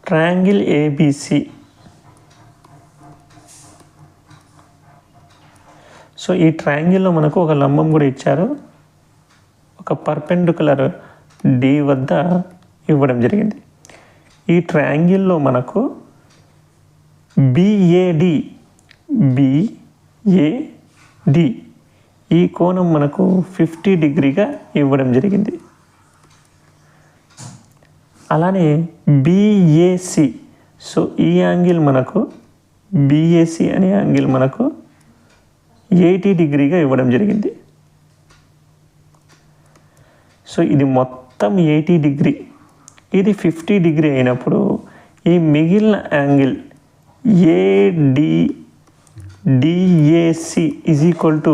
Triangle ABC. So ఈ ట్రయాంగిల్లో మనకు ఒక లంబం కూడా ఇచ్చారు, ఒక పర్పెండిక్యులర్ డి వద్ద ఇవ్వడం జరిగింది. ఈ ట్రయాంగిల్లో మనకు బిఏడి ఈ కోణం మనకు 50 డిగ్రీగా ఇవ్వడం జరిగింది. అలానే బిఏసి, సో ఈ యాంగిల్ మనకు బిఏసి అనే యాంగిల్ మనకు 80 డిగ్రీగా ఇవ్వడం జరిగింది. సో ఇది మొత్తం 80 డిగ్రీ, ఇది 50 డిగ్రీ అయినప్పుడు ఈ మిగిలిన యాంగిల్ ఏడిడిఏసి ఈజ్ ఈక్వల్ టు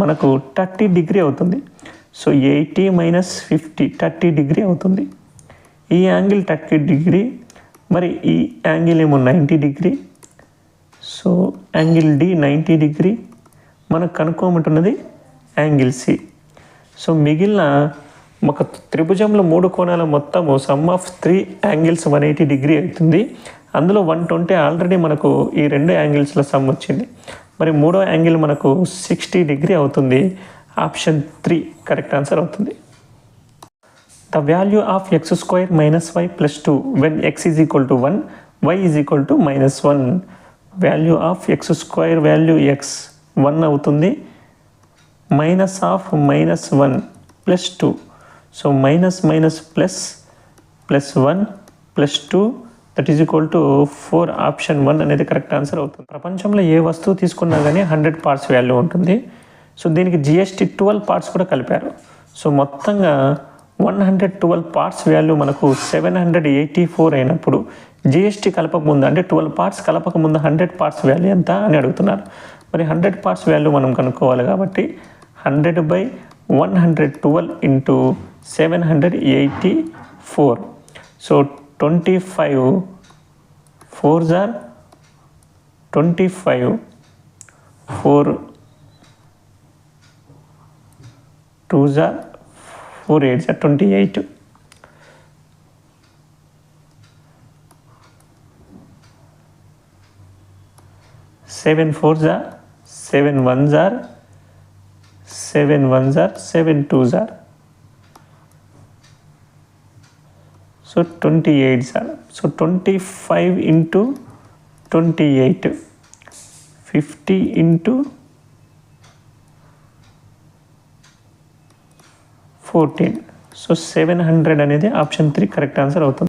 మనకు 30 డిగ్రీ అవుతుంది. సో 80 మైనస్ 50 30 డిగ్రీ అవుతుంది. ఈ యాంగిల్ 30 డిగ్రీ, మరి ఈ యాంగిల్ ఏమో 90 degree. So angle D 90 degree, మనకు కనుక్కోమంటున్నది యాంగిల్ సి. సో మిగిలిన ఒక త్రిభుజంలో 3 కోణాల మొత్తము సమ్ ఆఫ్ 3 యాంగిల్స్ 180 డిగ్రీ అవుతుంది. అందులో 120 ఆల్రెడీ మనకు ఈ 2 యాంగిల్స్ల సమ్ వచ్చింది. మరి 3వ యాంగిల్ మనకు 60 డిగ్రీ అవుతుంది. ఆప్షన్ 3 కరెక్ట్ ఆన్సర్ అవుతుంది. The value of x² - y + 2 when x is equal to 1, y is equal to -1. Value of x² value x 1 అవుతుంది, minus of -1 + 2. So minus plus 1 + 2 that is equal to 4. Option 1 అనేది correct answer అవుతుంది. ప్రపంచంలో ఏ వస్తువు తీసుకున్నా కానీ 100 parts value ఉంటుంది. So దీనికి GST 12 parts కూడా కలిపారు. సో మొత్తంగా 112 పార్ట్స్ వాల్యూ మనకు 784 అయినప్పుడు GST కలపకముందు, అంటే 12 పార్ట్స్ కలపకముందు 100 పార్ట్స్ వాల్యూ ఎంత అని అడుగుతున్నారు. మరి 100 పార్ట్స్ వాల్యూ మనం కనుక్కోవాలి కాబట్టి 100/112 into 784. So 25 4s are 25, 4 2s are 4 8s are 28. 7 4s are 7 1s are 7 1s are 7 2s are, so 28s are. So 25 into 28, 50 into 14. So 700 అనేది ఆప్షన్ 3 కరెక్ట్ ఆన్సర్ అవుతుంది.